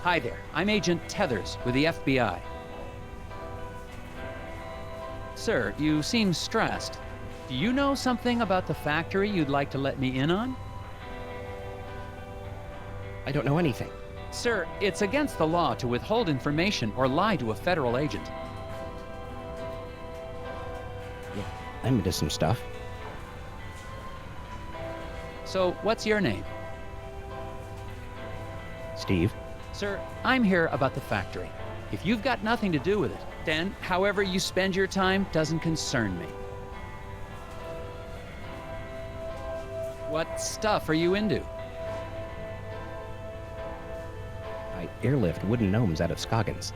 Hi there, I'm Agent Tethers with the FBI. Sir, you seem stressed. Do you know something about the factory you'd like to let me in on? I don't know anything. Sir, it's against the law to withhold information or lie to a federal agent. Yeah, I'm into some stuff. So, what's your name? Steve? Sir, I'm here about the factory. If you've got nothing to do with it, then however you spend your time doesn't concern me. What stuff are you into? I airlift wooden gnomes out of Scoggins.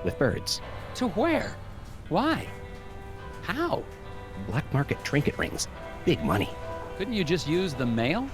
With birds. To where? Why? How? Black market trinket rings. Big money. Couldn't you just use the mail?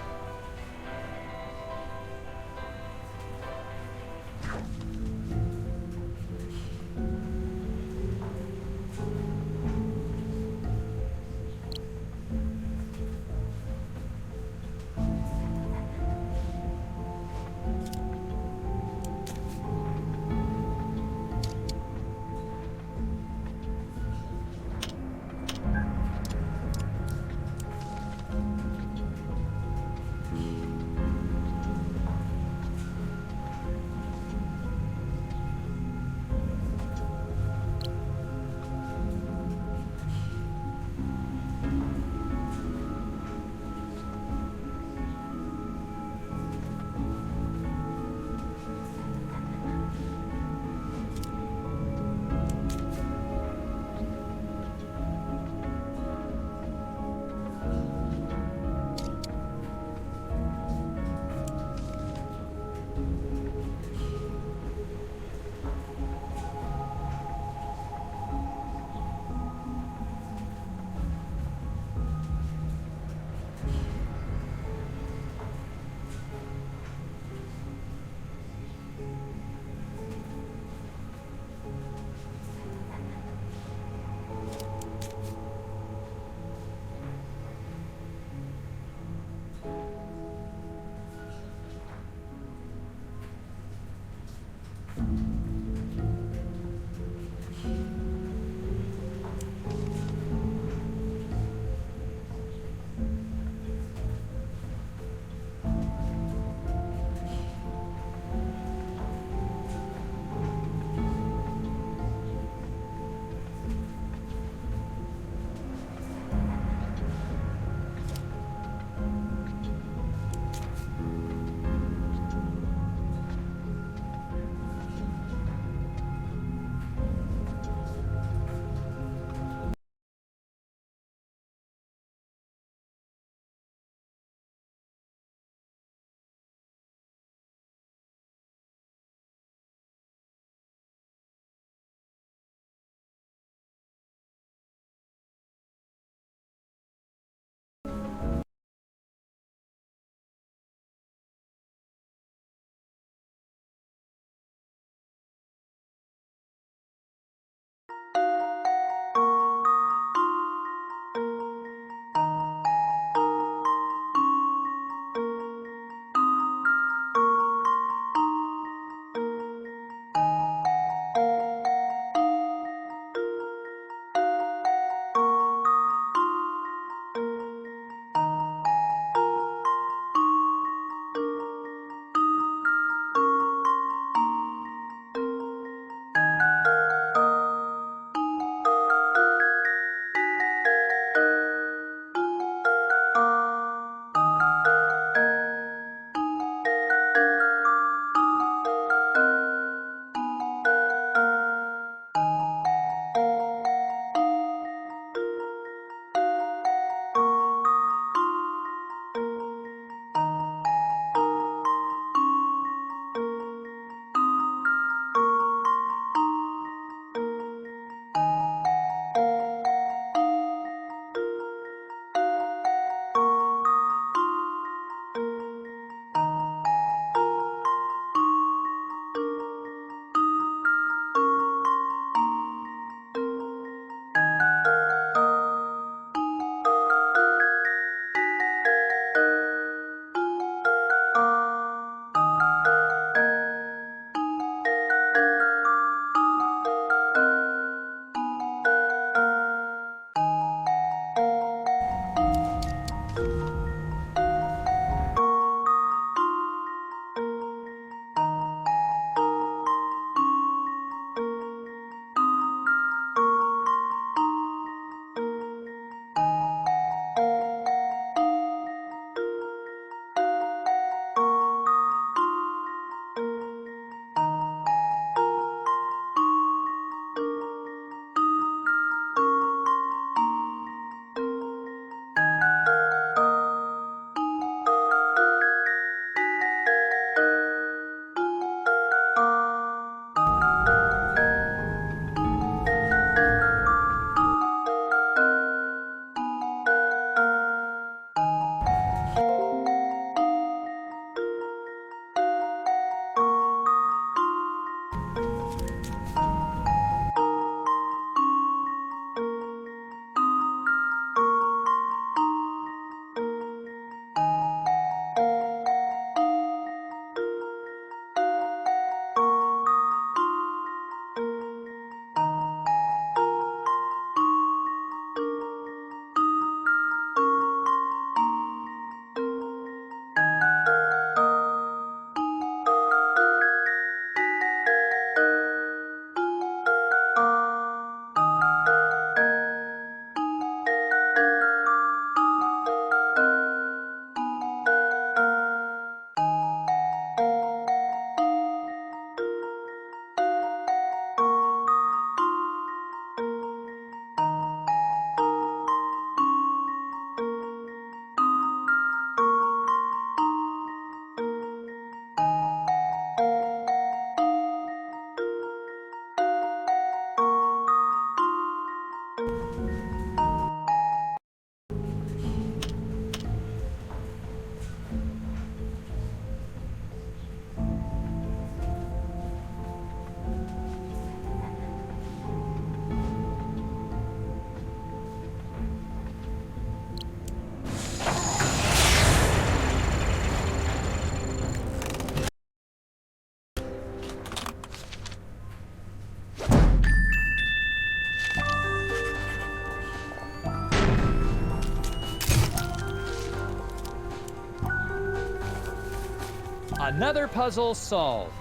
Another puzzle solved.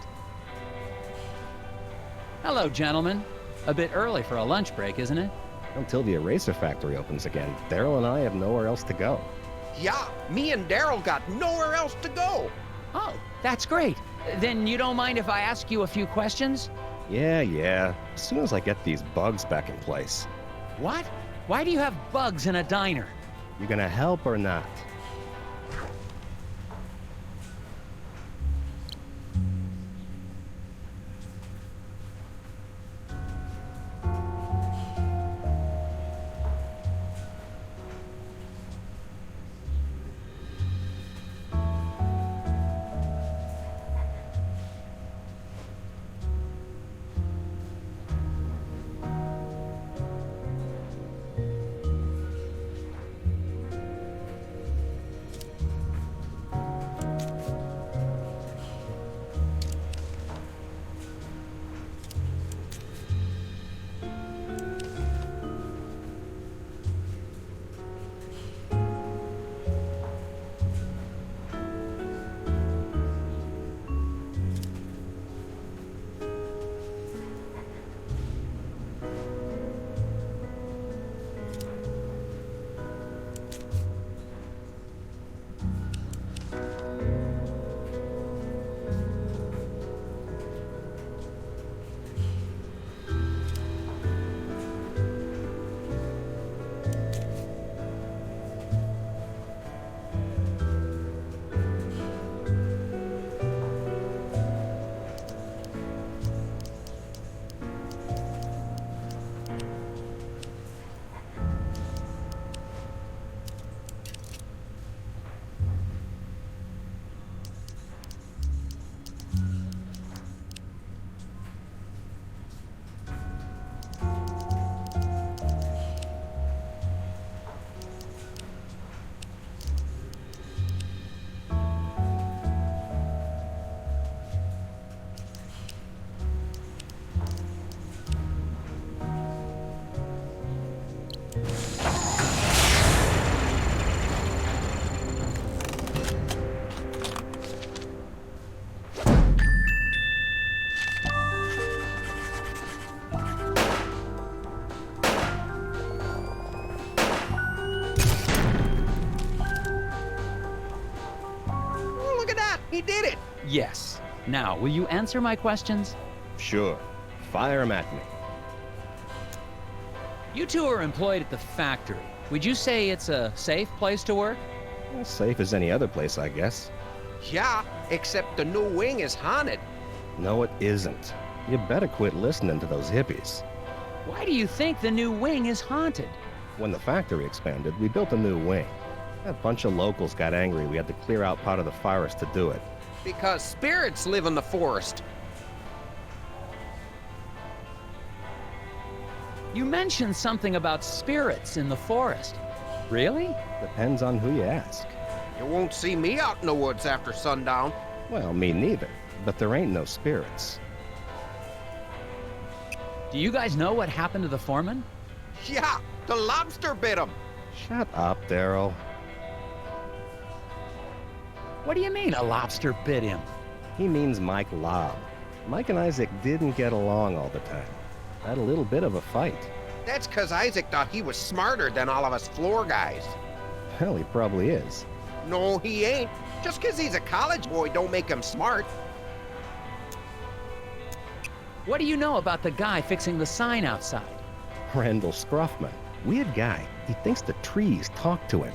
Hello, gentlemen. A bit early for a lunch break, isn't it? Until the eraser factory opens again, Daryl and I have nowhere else to go. Yeah, me and Daryl got nowhere else to go. Oh, that's great. Then you don't mind if I ask you a few questions? Yeah. As soon as I get these bugs back in place. What? Why do you have bugs in a diner? You gonna help or not? Oh, look at that, he did it. Yes. Now, will you answer my questions? Sure. Fire 'em at me. You two are employed at the factory. Would you say it's a safe place to work? As safe as any other place, I guess. Yeah, except the new wing is haunted. No, it isn't. You better quit listening to those hippies. Why do you think the new wing is haunted? When the factory expanded, we built a new wing. A bunch of locals got angry we had to clear out part of the forest to do it. Because spirits live in the forest. You mentioned something about spirits in the forest. Really? Depends on who you ask. You won't see me out in the woods after sundown. Well, me neither. But there ain't no spirits. Do you guys know what happened to the foreman? Yeah, the lobster bit him. Shut up, Daryl. What do you mean a lobster bit him? He means Mike Lobb. Mike and Isaac didn't get along all the time. Had a little bit of a fight. That's because Isaac thought he was smarter than all of us floor guys. Hell, he probably is. No, he ain't. Just because he's a college boy don't make him smart. What do you know about the guy fixing the sign outside? Randall Scruffman. Weird guy. He thinks the trees talk to him.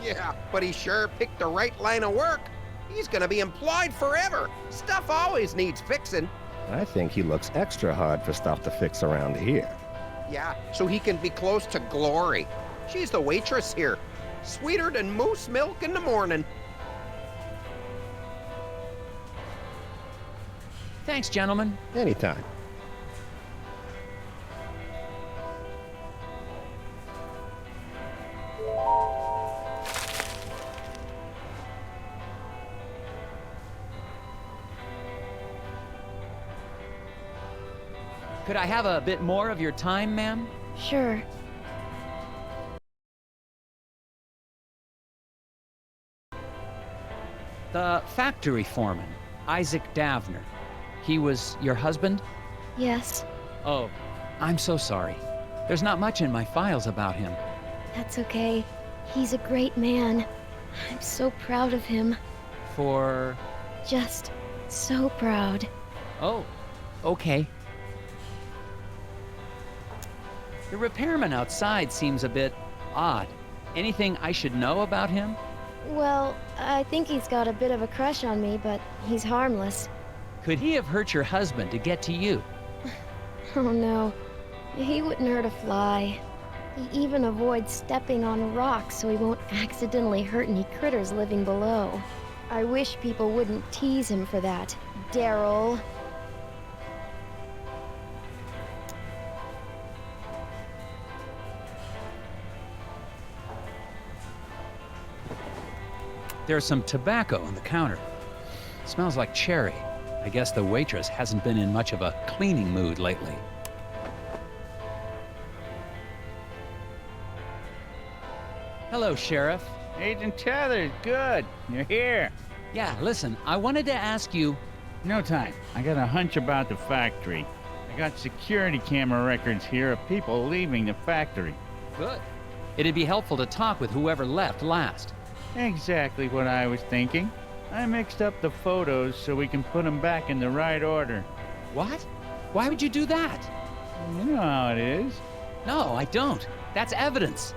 Yeah, but he sure picked the right line of work. He's gonna be employed forever. Stuff always needs fixing. I think he looks extra hard for stuff to fix around here. Yeah, so he can be close to Glory. She's the waitress here. Sweeter than moose milk in the morning. Thanks, gentlemen. Anytime. Could I have a bit more of your time, ma'am? Sure. The factory foreman, Isaac Davner. He was your husband? Yes, Oh, I'm so sorry. There's not much in my files about him. that's okay. He's a great man. I'm so proud of him. For... Just so proud. Oh, okay. The repairman outside seems a bit odd. Anything I should know about him? Well, I think he's got a bit of a crush on me, but he's harmless. Could he have hurt your husband to get to you? Oh no, he wouldn't hurt a fly. He even avoids stepping on rocks so he won't accidentally hurt any critters living below. I wish people wouldn't tease him for that, Daryl. There's some tobacco on the counter. Smells like cherry. I guess the waitress hasn't been in much of a cleaning mood lately. Hello, Sheriff. Agent Tethers, good. You're here. Yeah, listen, I wanted to ask you... No time. I got a hunch about the factory. I got security camera records here of people leaving the factory. Good. It'd be helpful to talk with whoever left last. Exactly what I was thinking. I mixed up the photos so we can put them back in the right order. What? Why would you do that? You know how it is. No, I don't. That's evidence.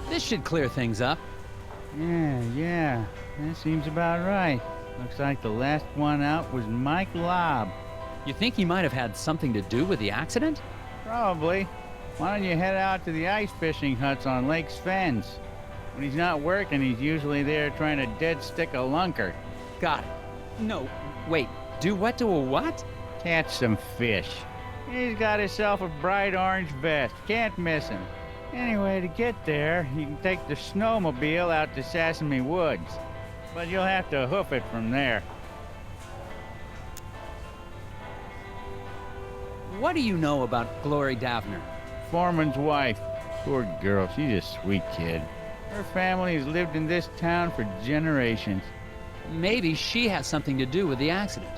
This should clear things up. Yeah. That seems about right. Looks like the last one out was Mike Lobb. You think he might have had something to do with the accident? Probably. Why don't you head out to the ice fishing huts on Lake's Fens? When he's not working, he's usually there trying to dead stick a lunker. Got it. No, wait. Do what to a what? Catch some fish. He's got himself a bright orange vest. Can't miss him. Anyway, to get there, you can take the snowmobile out to Sesame Woods. But you'll have to hoof it from there. What do you know about Glory Davner? Foreman's wife. Poor girl, she's a sweet kid. Her family has lived in this town for generations. Maybe she has something to do with the accident.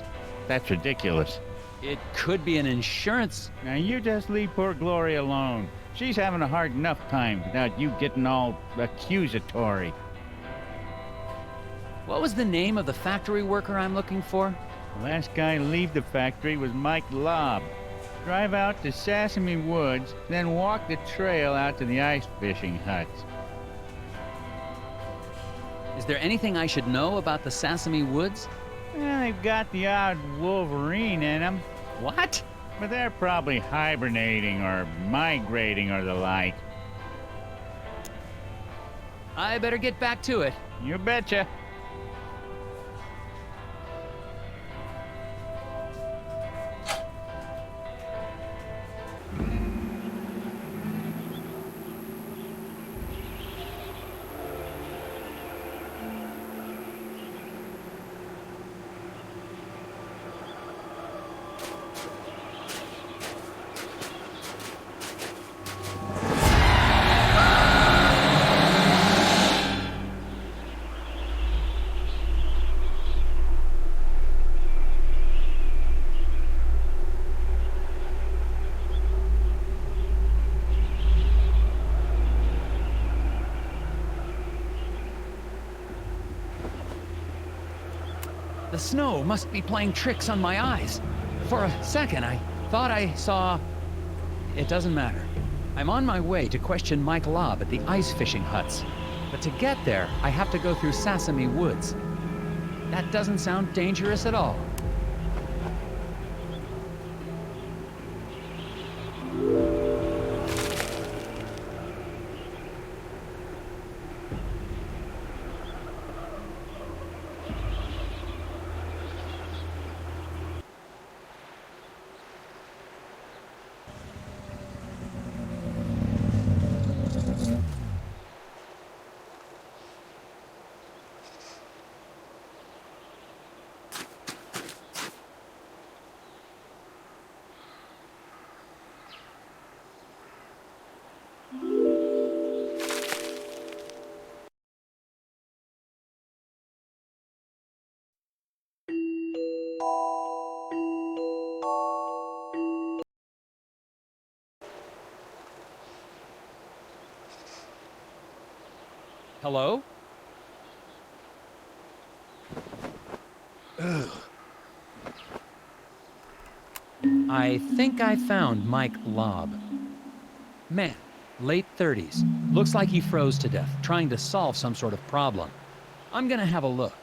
That's ridiculous. It could be an insurance... Now you just leave poor Glory alone. She's having a hard enough time without you getting all accusatory. What was the name of the factory worker I'm looking for? The last guy to leave the factory was Mike Lobb. Drive out to Sesame Woods, then walk the trail out to the ice fishing huts. Is there anything I should know about the Sesame Woods? Well, they've got the odd wolverine in them, What? but they're probably hibernating or migrating or the like. I better get back to it. You betcha. The snow must be playing tricks on my eyes. For a second, I thought I saw... It doesn't matter. I'm on my way to question Mike Lobb at the ice fishing huts. But to get there, I have to go through Sesame Woods. That doesn't sound dangerous at all. Hello? I think I found Mike Lobb. Man, late 30s. Looks like he froze to death, trying to solve some sort of problem. I'm gonna have a look.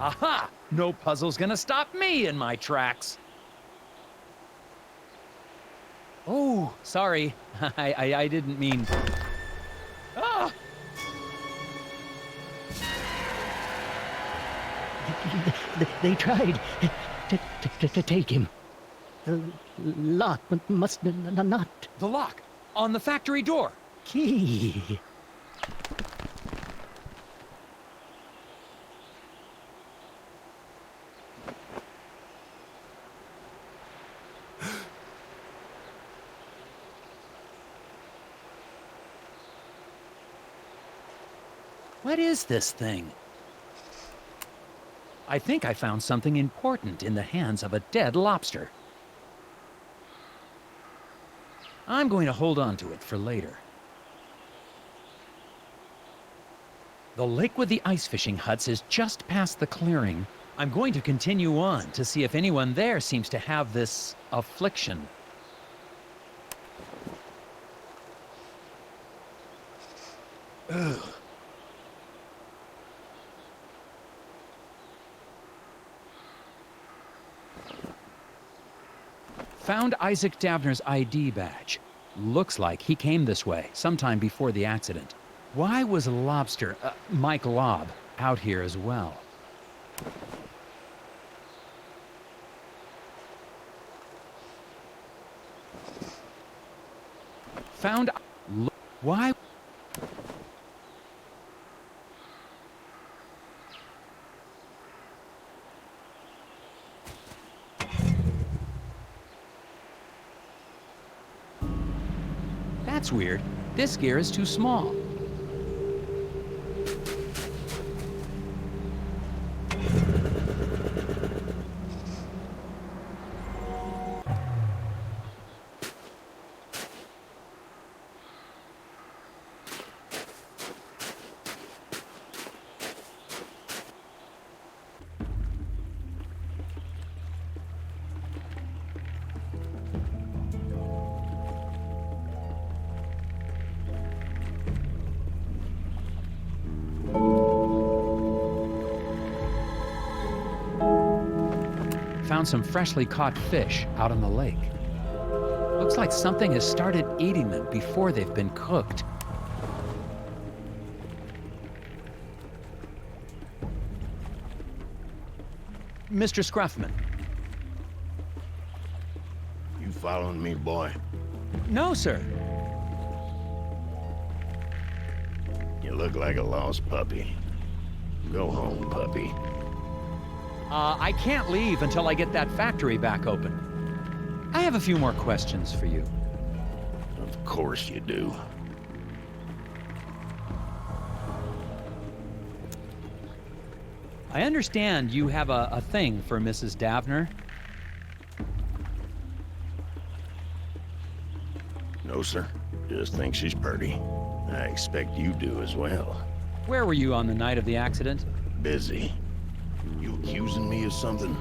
Aha! No puzzle's gonna stop me in my tracks. Oh, sorry. I didn't mean... Ah! They tried to take him. The lock must not. The lock on the factory door. Key. What is this thing? I think I found something important in the hands of a dead lobster. I'm going to hold on to it for later. The lake with the ice fishing huts is just past the clearing. I'm going to continue on to see if anyone there seems to have this affliction. Ugh. Found Isaac Davner's ID badge. Looks like he came this way sometime before the accident. Why was Mike Lobb, out here as well? Found... Why... That's weird. This gear is too small. Found some freshly caught fish out on the lake. Looks like something has started eating them before they've been cooked. Mr. Scruffman. You following me, boy? No, sir. You look like a lost puppy. Go home, puppy. I can't leave until I get that factory back open. I have a few more questions for you. Of course you do. I understand you have a thing for Mrs. Davner. No, sir. Just think she's pretty. I expect you do as well. Where were you on the night of the accident? Busy. You accusing me of something?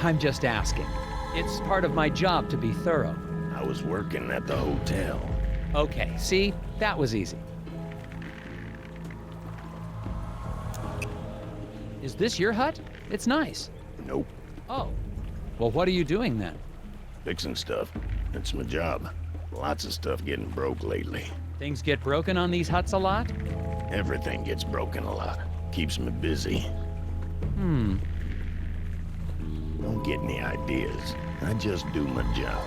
I'm just asking. It's part of my job to be thorough. I was working at the hotel. Okay, see? That was easy. Is this your hut? It's nice. Nope. Oh. Well, what are you doing then? Fixing stuff. It's my job. Lots of stuff getting broke lately. Things get broken on these huts a lot? Everything gets broken a lot. Keeps me busy. Don't get any ideas. I just do my job.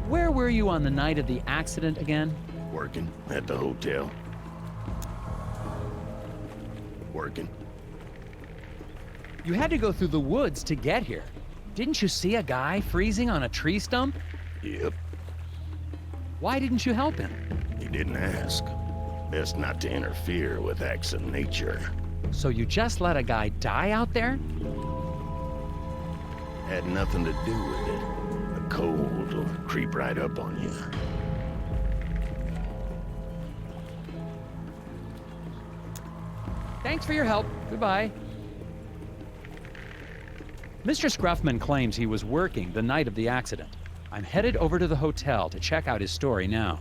Where were you on the night of the accident again? Working at the hotel. Working. You had to go through the woods to get here. Didn't you see a guy freezing on a tree stump? Yep. Why didn't you help him? He didn't ask. Best not to interfere with acts of nature. So you just let a guy die out there? Had nothing to do with it. A cold will creep right up on you. Thanks for your help. Goodbye. Mr. Scruffman claims he was working the night of the accident. I'm headed over to the hotel to check out his story now.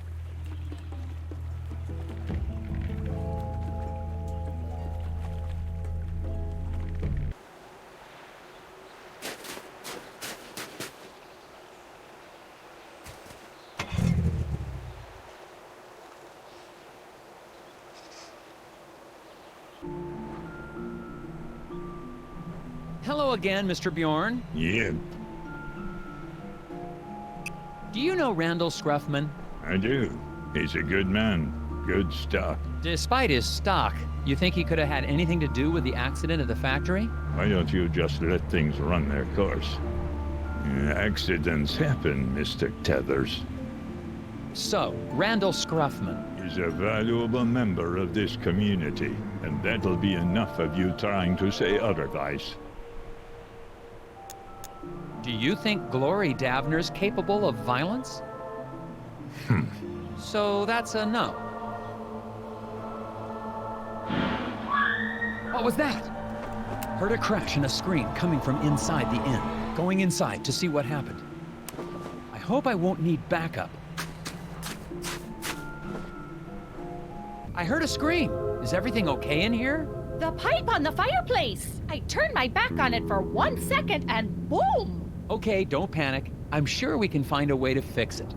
Hello again, Mr. Bjorn. Yep, Do you know Randall Scruffman? I do. He's a good man. Good stuff. Despite his stock, you think he could have had anything to do with the accident at the factory? Why don't you just let things run their course? Accidents happen, Mr. Tethers. So, Randall Scruffman. He's a valuable member of this community, and that'll be enough of you trying to say otherwise. Do you think Glory Davner's capable of violence? So that's a no. What was that? Heard a crash and a scream coming from inside the inn. Going inside to see what happened. I hope I won't need backup. I heard a scream. Is everything okay in here? The pipe on the fireplace! I turned my back on it for 1 second and boom! Okay, don't panic. I'm sure we can find a way to fix it.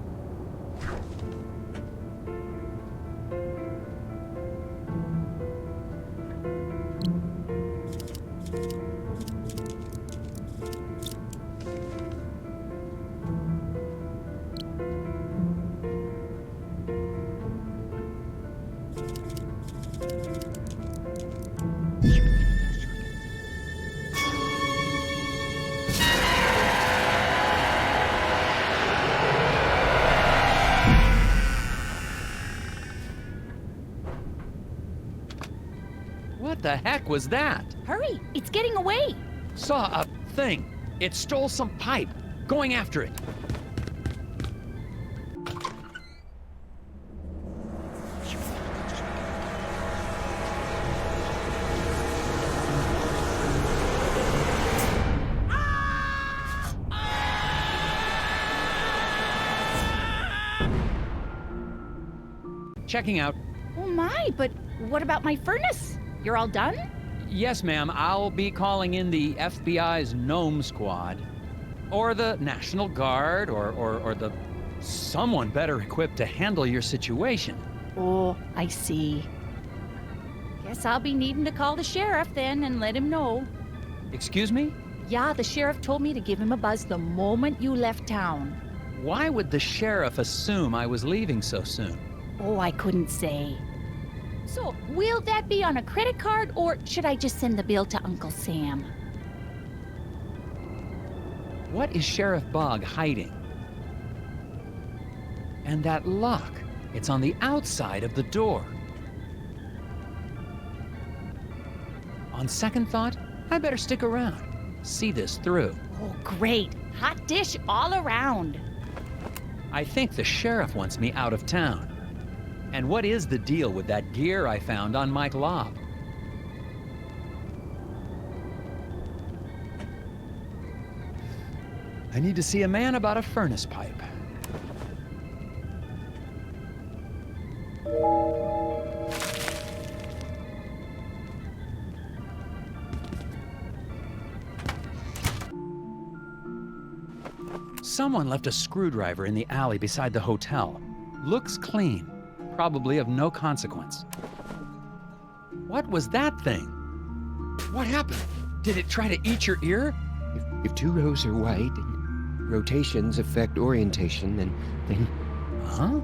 What the heck was that? Hurry, it's getting away! Saw a thing. It stole some pipe. Going after it. Checking out. Oh my, but what about my furnace? You're all done? Yes, ma'am. I'll be calling in the FBI's Gnome Squad. Or the National Guard, or the... someone better equipped to handle your situation. Oh, I see. Guess I'll be needing to call the sheriff then and let him know. Excuse me? Yeah, the sheriff told me to give him a buzz the moment you left town. Why would the sheriff assume I was leaving so soon? Oh, I couldn't say. So, will that be on a credit card, or should I just send the bill to Uncle Sam? What is Sheriff Bogg hiding? And that lock, it's on the outside of the door. On second thought, I better stick around, see this through. Oh, great. Hot dish all around. I think the sheriff wants me out of town. And what is the deal with that gear I found on Mike Lobb? I need to see a man about a furnace pipe. Someone left a screwdriver in the alley beside the hotel. Looks clean. Probably of no consequence. What was that thing? What happened? Did it try to eat your ear? If two rows are white and rotations affect orientation, then... Huh?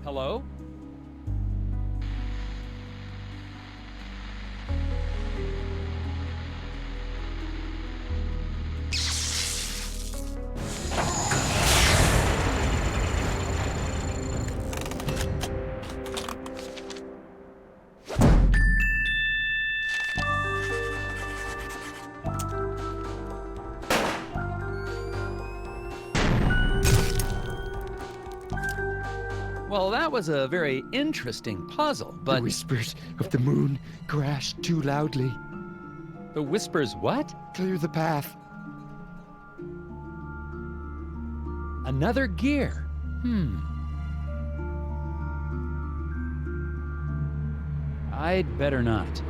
Hello? Well, that was a very interesting puzzle, The but whispers of the moon crash too loudly. the whispers what? Clear the path. Another gear. I'd better not.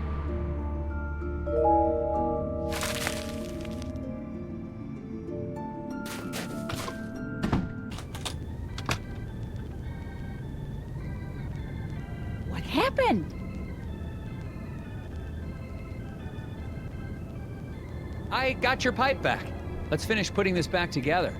What happened? I got your pipe back. Let's finish putting this back together.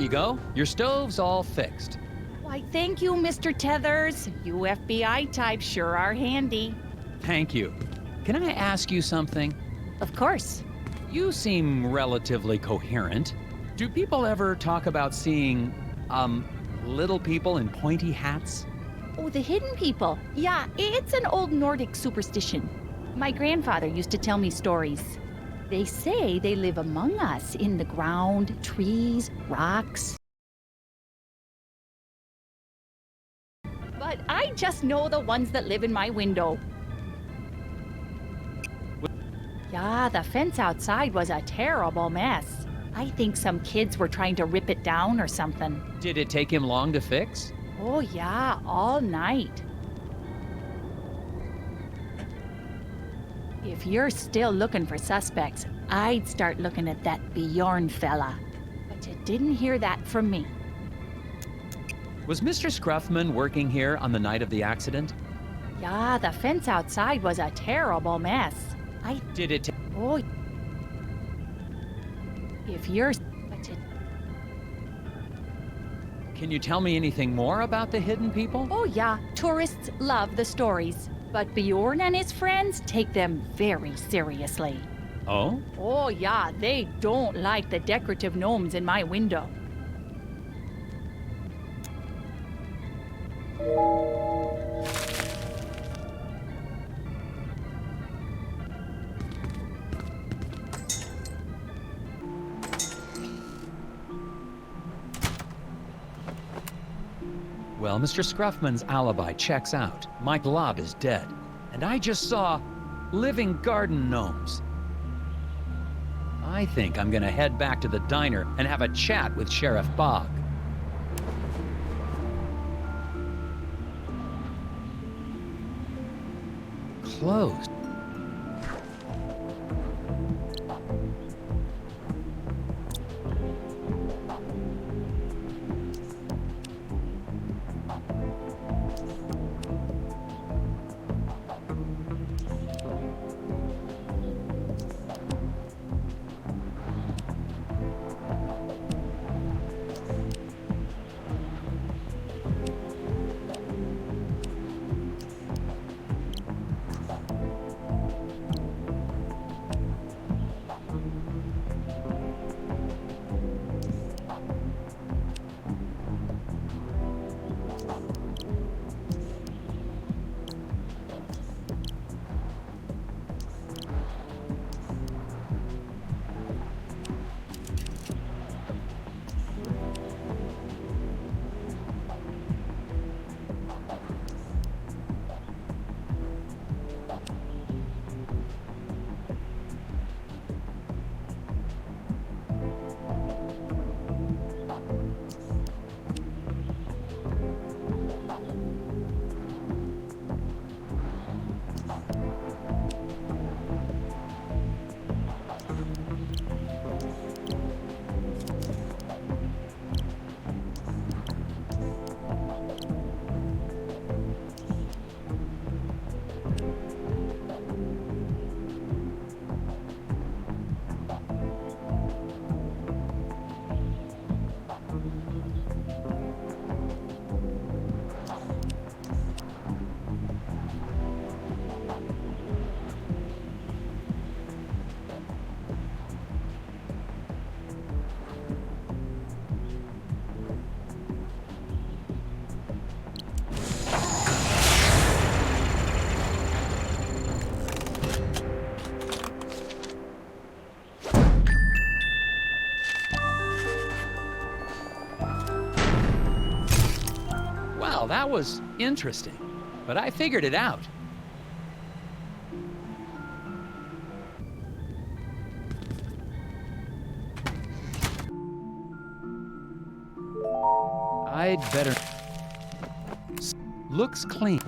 you go. Your stove's all fixed. Why, thank you, Mr. Tethers. You FBI types sure are handy. Thank you. Can I ask you something? Of course. You seem relatively coherent. Do people ever talk about seeing, little people in pointy hats? Oh, the hidden people. Yeah, it's an old Nordic superstition. My grandfather used to tell me stories. They say they live among us in the ground, trees, rocks. But I just know the ones that live in my window. Yeah, the fence outside was a terrible mess. I think some kids were trying to rip it down or something. Did it take him long to fix? Oh yeah, all night. If you're still looking for suspects, I'd start looking at that Bjorn fella. But you didn't hear that from me. Was Mr. Scruffman working here on the night of the accident? Yeah, the fence outside was a terrible mess. Did it take... Oh... If you're... But you... Can you tell me anything more about the hidden people? Oh yeah, tourists love the stories. But Bjorn and his friends take them very seriously. Oh? Oh yeah, they don't like the decorative gnomes in my window. Well, Mr. Scruffman's alibi checks out. Mike Lobb is dead. And I just saw living garden gnomes. I think I'm gonna head back to the diner and have a chat with Sheriff Bog. Closed. Well, that was interesting, but I figured it out. I'd better... Looks clean.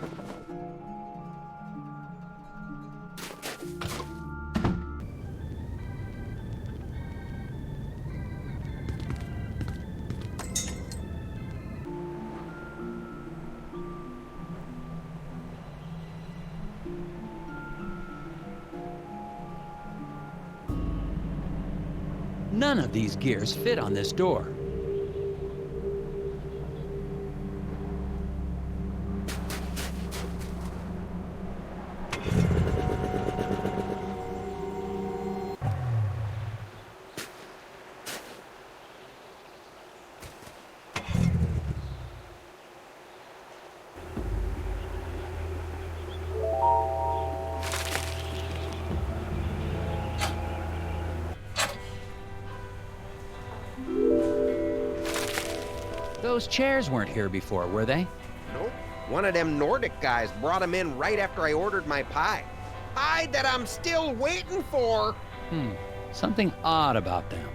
None of these gears fit on this door. Those chairs weren't here before, were they? Nope. One of them Nordic guys brought them in right after I ordered my pie. Pie that I'm still waiting for! Something odd about them.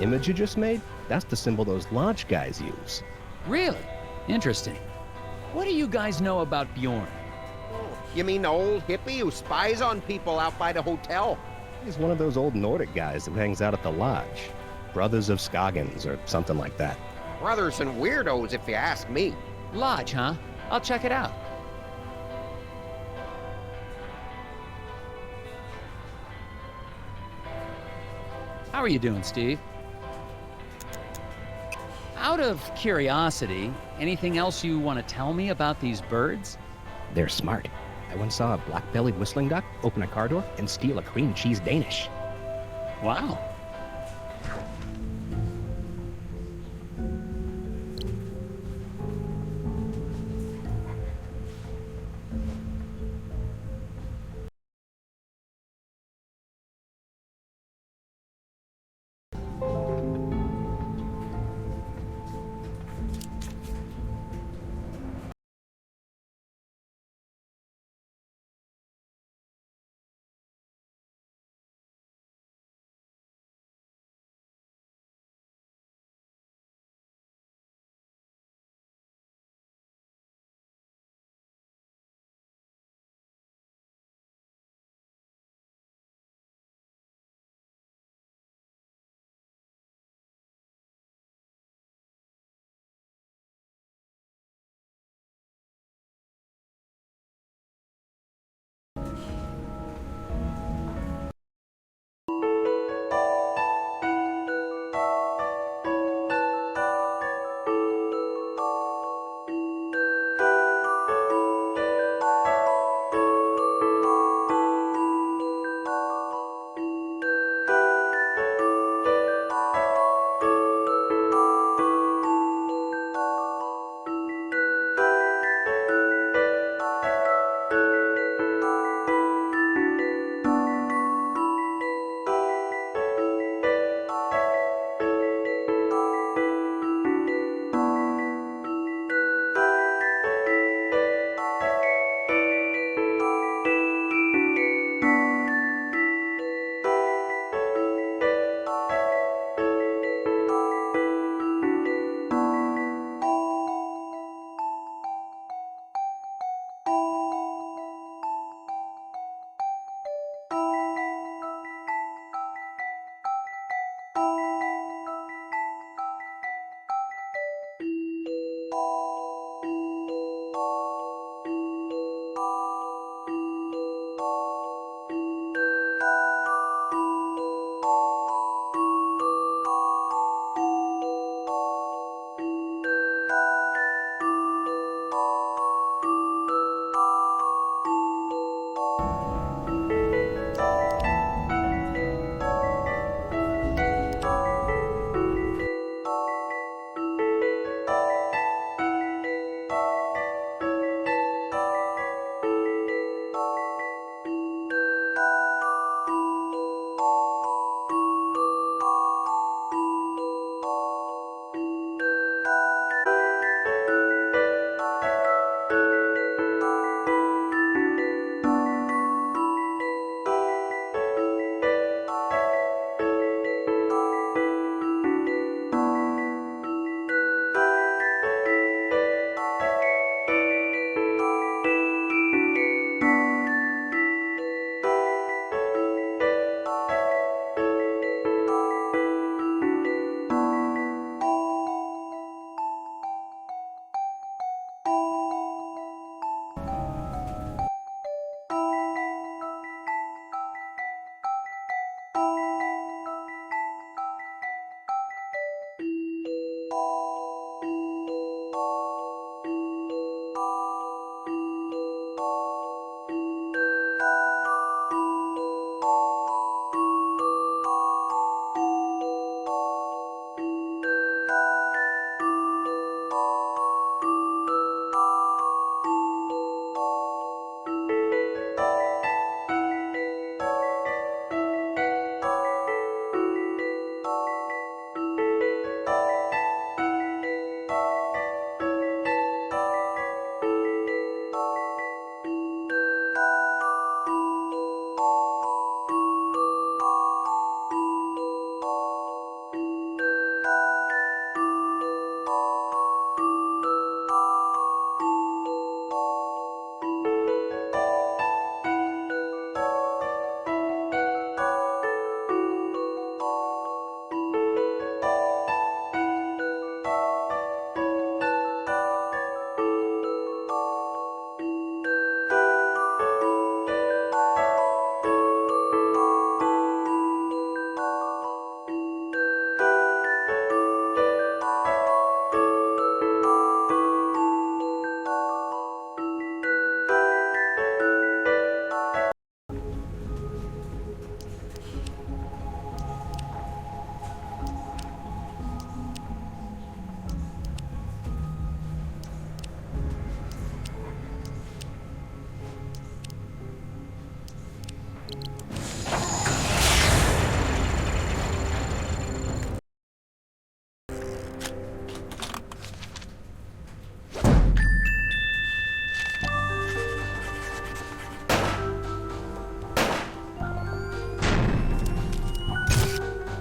Image you just made? That's the symbol those lodge guys use. Really? Interesting. What do you guys know about Bjorn? You mean the old hippie who spies on people out by the hotel? He's one of those old Nordic guys that hangs out at the lodge. Brothers of Scoggins or something like that. Brothers and weirdos, if you ask me. Lodge, huh? I'll check it out. How are you doing, Steve? Out of curiosity, anything else you want to tell me about these birds? They're smart. I once saw a black-bellied whistling duck open a car door and steal a cream cheese Danish. Wow.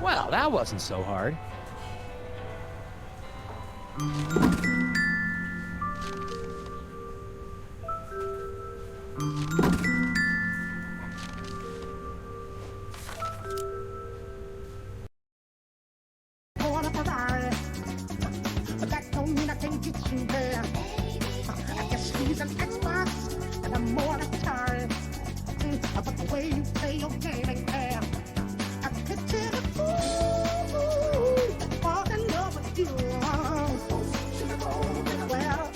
Well, that wasn't so hard. That don't mean I can get you there. I guess he's an Xbox and I'm more Atari. But the way you play your game ain't fair. I picture the fool fall in love with you. Well,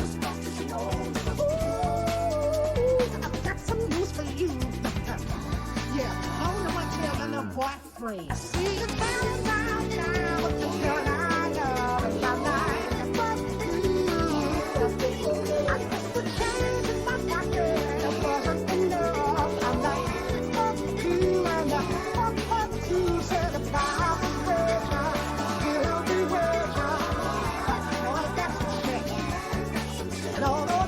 ooh, I've got some news for you. Yeah, I only want to tell your little boyfriend. I see you down with the girl I love in my life. I guess the change in my pocket wasn't enough. I'm like, fuck you and fuck you. Said about the version, guilty version. No, that's the shit. And all